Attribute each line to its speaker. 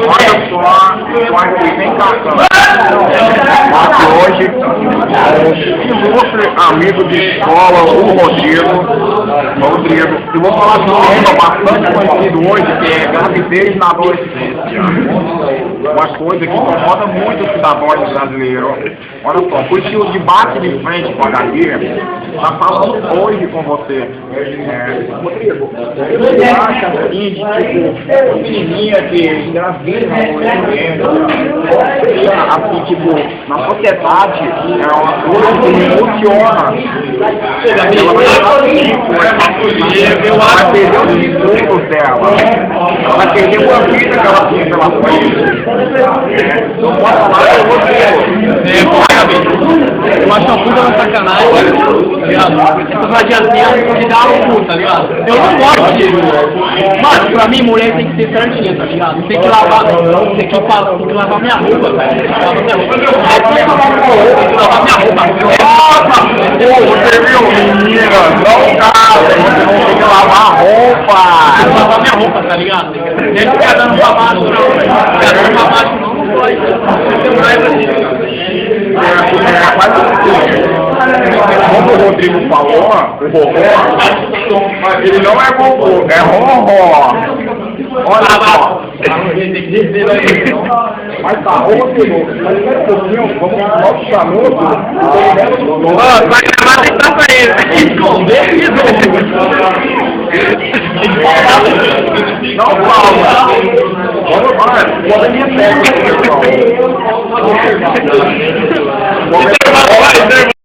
Speaker 1: Olha só, eu aqui vem cá, aqui hoje, ilustre amigo de escola, o Rodrigo, e vou falar de um tema bastante conhecido hoje, que é gravidez na adolescência. Uma coisa que incomoda muito os cidadãos brasileiros. Olha só, por isso o debate de frente com a Gabi está falando hoje com você. Rodrigo, você acha assim, de tipo, menininha que engravida na adolescência, assim, tipo, na sociedade, é uma coisa que me emociona. Ela vai perder os segundos dela. Ela vai perder uma vida que ela tinha pela frente. Não pode falar com você.
Speaker 2: Eu acho uma puta na sacanagem, tá ligado? Essas radiazinhas me dá um cu, tá ligado? Eu não gosto disso. Mano, pra mim, mulher tem que ser certinha, tá ligado? Tem que lavar minha roupa, velho. Tem que lavar minha roupa.
Speaker 1: Você viu, menina? Não casa, você não tem que lavar a roupa.
Speaker 2: Tem que lavar minha roupa, tá ligado? Ele fica dando pra baixo, não, velho. Fica dando pra baixo, não pode. Você tem raiva disso,
Speaker 1: como o Rodrigo falou, o Roró, ele não é Goku, é Roró. Olha só. Mas tá, ô Rodrigo, mas um pouquinho, vamos nosso chamudo.
Speaker 2: Vai gravar sem estar pra ele.
Speaker 1: Não fala. Vamos lá, pode me pegar.